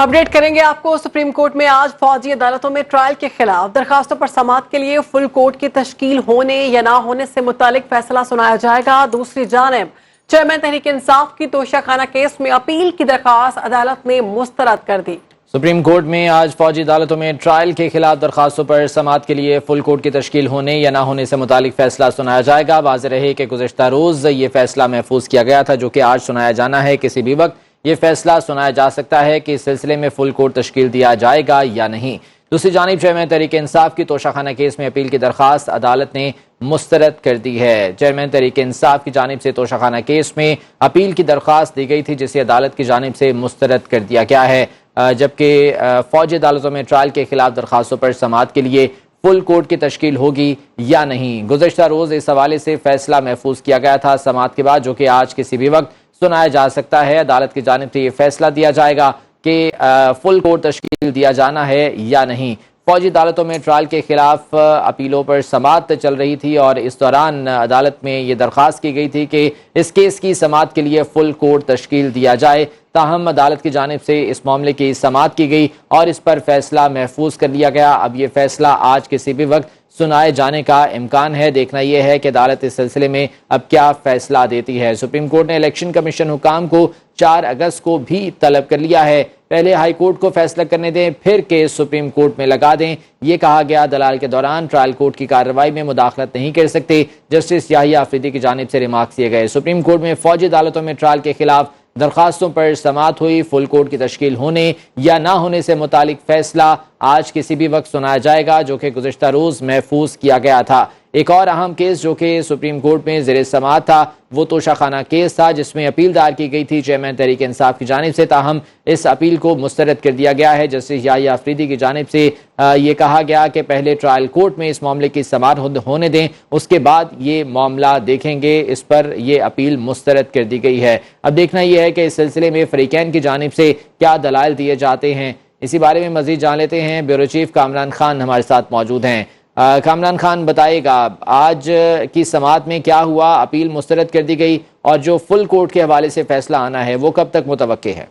Update करेंगे आपको। Supreme court में आज फौजी अदालतों में ट्रायल के खिलाफ दरखास्तों पर समाअत के लिए फुल कोर्ट की तश्कील होने या ना होने से मुतालिक फैसला सुनाया जाएगा। दूसरी जानिब चेयरमैन तहरीक इंसाफ की तोशाखाना केस में अपील की दरखास्त अदालत ने मुस्तरद कर दी। सुप्रीम कोर्ट में आज फौजी अदालतों में ट्रायल के खिलाफ दरखास्तों पर समाअत के लिए फुल कोर्ट की तश्कील होने या ना होने से मुतालिक फैसला सुनाया जाएगा। वाज़ेह रहे कि गुज़िश्ता रोज ये फैसला महफूज किया गया था, जो कि आज सुनाया जाना है। किसी भी वक्त ये फैसला सुनाया जा सकता है कि इस सिलसिले में फुल कोर्ट तश्कील दिया जाएगा या नहीं। दूसरी जानिब चेयरमैन तहरीक इंसाफ की तोशाखाना केस में अपील की दरखास्त अदालत ने मुस्तरद कर दी है। चेयरमैन तहरीक इंसाफ की जानिब से तोशाखाना केस में अपील की दरखास्त दी गई थी, जिसे अदालत की जानिब से मुस्तरद कर दिया गया है, जबकि फौजी अदालतों में ट्रायल के खिलाफ दरखास्तों पर समाअत के लिए फुल कोर्ट की तश्कील होगी या नहीं। गुज़िश्ता रोज इस हवाले से फैसला महफूज किया गया था समाअत के बाद, जो कि आज किसी भी वक्त सुनाया जा सकता है। अदालत की जानिब से ये फैसला दिया जाएगा कि फुल कोर्ट तश्कील दिया जाना है या नहीं। फौजी अदालतों में ट्रायल के खिलाफ अपीलों पर समाअत चल रही थी और इस दौरान अदालत में ये दरख्वास्त की गई थी कि इस केस की समाअत के लिए फुल कोर्ट तश्कील दिया जाए। ताहम अदालत की जानिब से इस मामले की समाअत की गई और इस पर फैसला महफूज कर लिया गया। अब ये फैसला आज किसी भी वक्त सुनाए जाने का इम्कान है। देखना यह है कि अदालत इस सिलसिले में अब क्या फैसला देती है। सुप्रीम कोर्ट ने इलेक्शन कमीशन हुकाम को 4 अगस्त को भी तलब कर लिया है। पहले हाई कोर्ट को फैसला करने दें, फिर केस सुप्रीम कोर्ट में लगा दें। ये कहा गया दलाल के दौरान ट्रायल कोर्ट की कार्रवाई में मुदाखलत नहीं कर सकते। जस्टिस याहिया अफरीदी की जानिब से रिमार्क्स दिए गए। सुप्रीम कोर्ट में फौजी अदालतों में ट्रायल के खिलाफ दरखास्तों पर समाअत हुई। फुल कोर्ट की तश्कील होने या ना होने से मुतालिक फैसला आज किसी भी वक्त सुनाया जाएगा, जो कि गुज़िश्ता रोज महफूज किया गया था। एक और अहम केस जो कि सुप्रीम कोर्ट में ज़ेरे समाअत था, वो तोशाखाना केस था, जिसमें अपील दायर की गई थी चेयरमैन तहरीक इंसाफ की जानिब से। ताहम इस अपील को मुस्तरद कर दिया गया है। जस्टिस याहिया अफरीदी की जानिब से ये कहा गया कि पहले ट्रायल कोर्ट में इस मामले की समाअत होने दें, उसके बाद ये मामला देखेंगे। इस पर यह अपील मुस्तरद कर दी गई है। अब देखना यह है कि इस सिलसिले में फरीकैन की जानिब से क्या दलाइल दिए जाते हैं। इसी बारे में मजीद जान लेते हैं। ब्यूरो चीफ कामरान खान हमारे साथ मौजूद हैं। कामरान खान, बताइएगा आज की समाअत में क्या हुआ? अपील मुस्तरद कर दी गई और जो फुल कोर्ट के हवाले से फैसला आना है वो कब तक मुतवक्के है?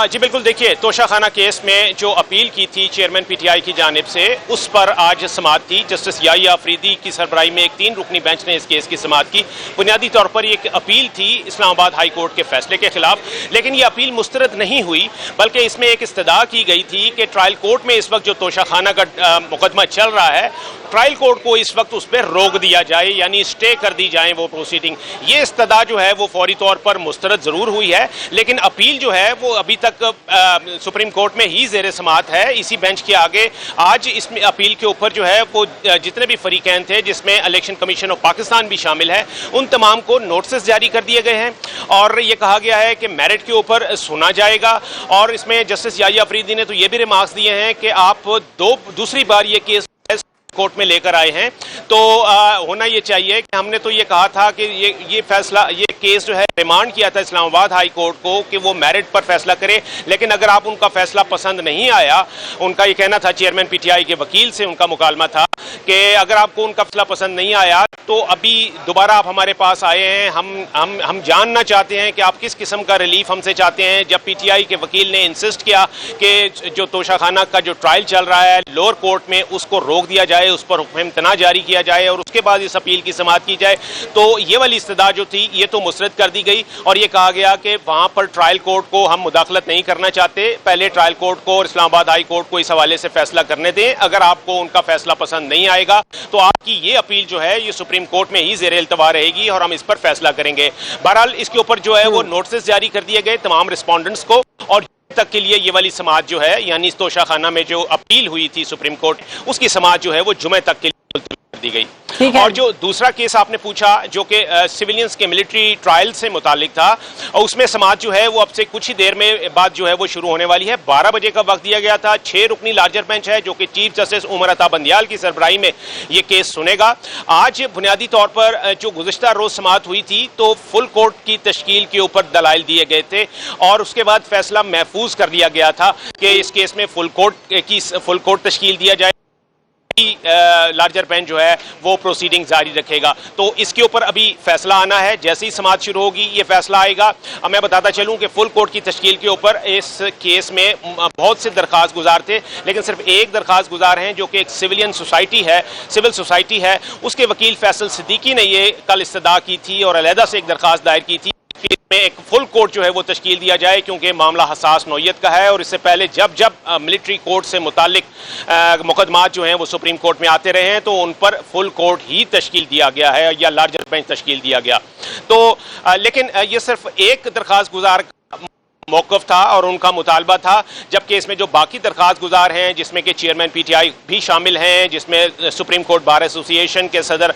जी बिल्कुल, देखिए तोशाखाना केस में जो अपील की थी चेयरमैन पीटीआई की जानिब से, उस पर आज समाअत थी। जस्टिस याहिया अफरीदी की सरबराही में एक 3 रुकनी बेंच ने इस केस की समाअत की। बुनियादी तौर पर एक अपील थी इस्लामाबाद हाई कोर्ट के फैसले के खिलाफ, लेकिन ये अपील मुस्तरद नहीं हुई, बल्कि इसमें एक इस्तदा की गई थी कि ट्रायल कोर्ट में इस वक्त जो तोशाखाना का मुकदमा चल रहा है, ट्रायल कोर्ट को इस वक्त उस पर रोक दिया जाए, यानी स्टे कर दी जाए वो प्रोसीडिंग। ये इस्तदा जो है वो फौरी तौर पर मुस्तरद जरूर हुई है, लेकिन अपील जो है वो अभी तक सुप्रीम कोर्ट में ही ज़ेरे समाअत है, इसी बेंच के आगे। आज इसमें अपील के ऊपर जो है वो जितने भी फरीकैन थे, जिसमें इलेक्शन कमीशन ऑफ पाकिस्तान भी शामिल है, उन तमाम को नोटिस जारी कर दिए गए हैं और ये कहा गया है कि मेरिट के ऊपर सुना जाएगा। और इसमें जस्टिस याहिया अफरीदी ने तो ये भी रिमार्क्स दिए हैं कि आप दूसरी बार ये केस कोर्ट में लेकर आए हैं, तो होना ये चाहिए कि हमने तो ये कहा था कि ये फैसला, ये केस जो है रिमांड किया था इस्लामाबाद हाई कोर्ट को कि वो मेरिट पर फैसला करे, लेकिन अगर आप उनका फैसला पसंद नहीं आया, उनका ये कहना था, चेयरमैन पीटीआई के वकील से उनका मुकालमा था कि अगर आपको उनका फैसला पसंद नहीं आया तो अभी दोबारा आप हमारे पास आए हैं, हम जानना चाहते हैं कि आप किस किस्म का रिलीफ हमसे चाहते हैं। जब पीटीआई के वकील ने इंसिस्ट किया कि जो तोशाखाना का जो ट्रायल चल रहा है लोअर कोर्ट में, उसको रोक दिया जाए, उस पर हुक्म इम्तना जारी किया जाए और उसके बाद इस अपील की समाअत की जाए, तो ये वाली इस्तदा जो थी ये तो मुस्तरद कर दी गई और ये कहा गया कि वहां पर ट्रायल कोर्ट को हम मुदाखलत नहीं करना चाहते, पहले ट्रायल कोर्ट को और इस्लामाबाद हाई कोर्ट को इस हवाले से फैसला करने दें। अगर आपको उनका फैसला पसंद नहीं आएगा तो आपकी ये अपील जो है ये सुप्रीम कोर्ट में ही ज़ेरे इल्तवा रहेगी और हम इस पर फैसला करेंगे। बहरहाल इसके ऊपर जो है वो नोटिस जारी कर दिए गए तमाम रिस्पोंडेंट्स को और तक के लिए ये वाली समाअत जो है, यानी तोशाखाना में जो अपील हुई थी सुप्रीम कोर्ट, उसकी समाअत जो है वो जुमे तक के लिए कर दी गई। और जो दूसरा केस आपने पूछा जो कि सिविलियंस के मिलिट्री ट्रायल से मुतालिक था, और उसमें समाअत जो है वो अब से कुछ ही देर में बाद जो है वो शुरू होने वाली है। 12 बजे का वक्त दिया गया था। 6 रुकनी लार्जर बेंच है जो कि चीफ जस्टिस उमर अता बंदियाल की सरबराही में ये केस सुनेगा। आज बुनियादी तौर पर जो गुज़िश्ता रोज समाअत हुई थी तो फुल कोर्ट की तश्कील के ऊपर दलाइल दिए गए थे और उसके बाद फैसला महफूज कर दिया गया था कि इस केस में फुल कोर्ट तश्कील दिया जाए। लार्जर बेंच जो है वो प्रोसीडिंग जारी रखेगा। तो इसके ऊपर अभी फैसला आना है, जैसे ही समाअत शुरू होगी ये फैसला आएगा। अब मैं बताता चलूं कि फुल कोर्ट की तश्कील के ऊपर इस केस में बहुत से दरख्वास्त गुजार थे, लेकिन सिर्फ एक दरख्वास्त गुजार हैं जो कि एक सिविल सोसाइटी है। उसके वकील फैसल सिद्दीकी ने ये कल इस्तदा की थी और अलहदा से एक दरख्वास्त दायर की थी कि इसमें एक फुल कोर्ट जो है वो तश्कील दिया जाए, क्योंकि मामला हसास नौयत का है और इससे पहले जब मिलिट्री कोर्ट से मुतालिक मुकदमात जो हैं वो सुप्रीम कोर्ट में आते रहे हैं तो उन पर फुल कोर्ट ही तश्कील दिया गया है या लार्जर बेंच तश्कील दिया गया। तो लेकिन ये सिर्फ एक दरख्वास्त गुजार मौक़िफ़ था और उनका मुतालबा था, जबकि इसमें जो बाकी दरख्वास्त गुजार हैं जिसमें कि चेयरमैन पीटीआई भी शामिल हैं, जिसमें सुप्रीम कोर्ट बार एसोसिएशन के सदर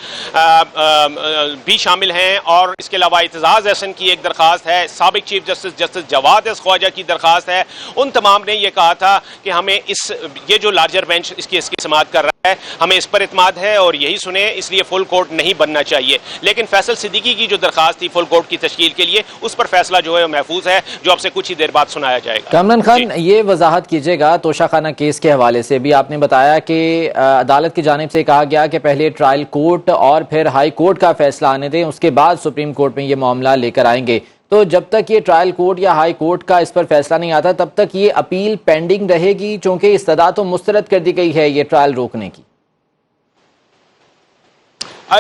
भी शामिल हैं और इसके अलावा एतजाज़ एहसन की एक दरख्वास्त है, साबिक chief justice Jawad S Khawaja की दरख्वास्त है। उन तमाम ने यह कहा था कि हमें ये जो लार्जर बेंच इसकी समाअत कर रहा है हमें इस पर इत्माद है और यही सुने, इसलिए फुल कोर्ट नहीं बनना चाहिए। लेकिन फैसल सिद्दीकी की जो दरख्वास्त थी फुल कोर्ट की तश्कील के लिए, उस पर फैसला जो है महफूज है, जो आपसे कुछ ही देर बाद सुनाया जाएगा। कामरान खान, ये वजाहत कीजिएगा, तोशाखाना केस के हवाले से भी आपने बताया कि अदालत की जानिब से कहा गया कि पहले ट्रायल कोर्ट और फिर हाई कोर्ट का फैसला आने दें, उसके बाद सुप्रीम कोर्ट में ये मामला लेकर आएंगे। तो जब तक ये ट्रायल कोर्ट या हाई कोर्ट का इस पर फैसला नहीं आता तब तक ये अपील पेंडिंग रहेगी, चूंकि इस्तदा तो मुस्तरद कर दी गई है ये ट्रायल रोकने की।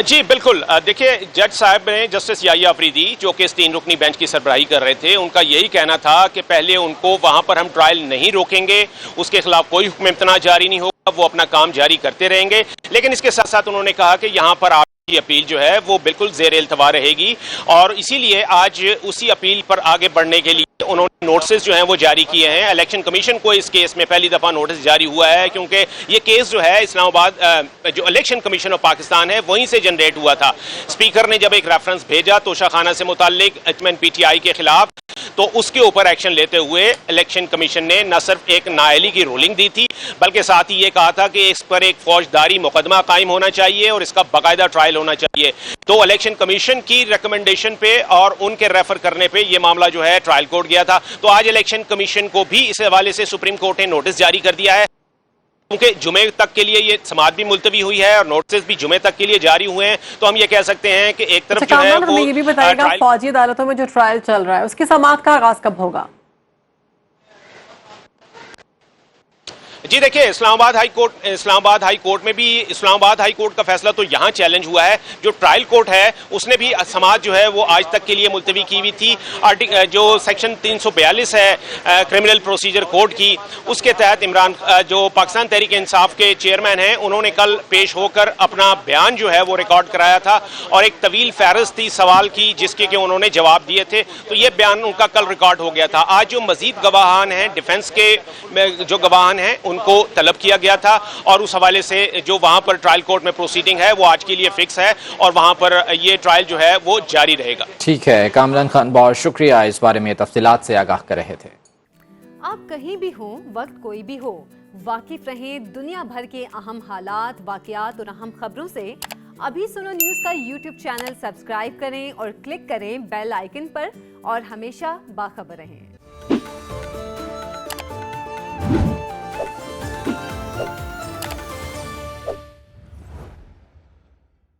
जी बिल्कुल, देखिए जज साहब ने जस्टिस याहिया अफरीदी जो कि इस 3 रुकनी बेंच की सरबराही कर रहे थे, उनका यही कहना था कि पहले उनको वहां पर हम ट्रायल नहीं रोकेंगे, उसके खिलाफ कोई हुक्म इम्तना जारी नहीं होगा, वो अपना काम जारी करते रहेंगे। लेकिन इसके साथ साथ उन्होंने कहा कि यहाँ पर आपकी अपील जो है वो बिल्कुल ज़ेर इल्तवा रहेगी और इसीलिए आज उसी अपील पर आगे बढ़ने के लिए उन्होंने नोटिस जो हैं वो जारी किए हैं। इलेक्शन कमीशन को इस केस में पहली दफा नोटिस जारी हुआ है, क्योंकि ये केस जो है इस्लामाबाद जो इलेक्शन कमीशन ऑफ पाकिस्तान है वहीं से जनरेट हुआ था। स्पीकर ने जब एक रेफरेंस भेजा तोशाखाना से मुताल्लिक चेयरमैन पीटीआई के खिलाफ, तो उसके ऊपर एक्शन लेते हुए इलेक्शन कमीशन ने न सिर्फ एक नाअहली की रूलिंग दी थी बल्कि साथ ही ये कहा था कि इस पर एक फौजदारी मुकदमा कायम होना चाहिए और इसका बाकायदा ट्रायल होना चाहिए। तो इलेक्शन कमीशन की रिकमेंडेशन पे और उनके रेफर करने पे ये मामला जो है ट्रायल कोर्ट गया था। तो आज इलेक्शन कमीशन को भी इस हवाले से सुप्रीम कोर्ट ने नोटिस जारी कर दिया है, क्योंकि जुमे तक के लिए ये समाअत भी मुलतवी हुई है और नोटिस भी जुमे तक के लिए जारी हुए हैं। तो हम ये कह सकते हैं कि एक तरफ जो है वो ये भी बताएगा फौजी अदालतों में जो ट्रायल चल रहा है उसकी समाअत का आगाज कब होगा? जी देखिए, इस्लामाबाद हाई कोर्ट में भी इस्लामाबाद हाई कोर्ट का फैसला तो यहाँ चैलेंज हुआ है। जो ट्रायल कोर्ट है उसने भी समाअत जो है वो आज तक के लिए मुलतवी की हुई थी। जो सेक्शन 342 है क्रिमिनल प्रोसीजर कोड की, उसके तहत इमरान जो पाकिस्तान तहरीक इंसाफ के चेयरमैन हैं उन्होंने कल पेश होकर अपना बयान जो है वो रिकॉर्ड कराया था और एक तवील फहरिस्त थी सवाल की जिसके कि उन्होंने जवाब दिए थे। तो ये बयान उनका कल रिकॉर्ड हो गया था। आज जो मजीद गवाहान हैं, डिफेंस के जो गवाहान हैं उनको तलब किया गया था और उस हवाले से जो वहां पर ट्रायल कोर्ट में प्रोसीडिंग है वो आज के लिए फिक्स है और वहां पर ये ट्रायल जो है वो जारी रहेगा। ठीक है कामरान खान, बहुत शुक्रिया इस बारे में तफसीलात से आगाह कर रहे थे। आप कहीं भी हो, वक्त कोई भी हो, वाकिफ रहें दुनिया भर के अहम हालात, वाकयात और अहम खबरों से। अभी सुनो न्यूज़ का यूट्यूब चैनल सब्सक्राइब करें और क्लिक करें बेल आइकन पर और हमेशा बाखबर रहें।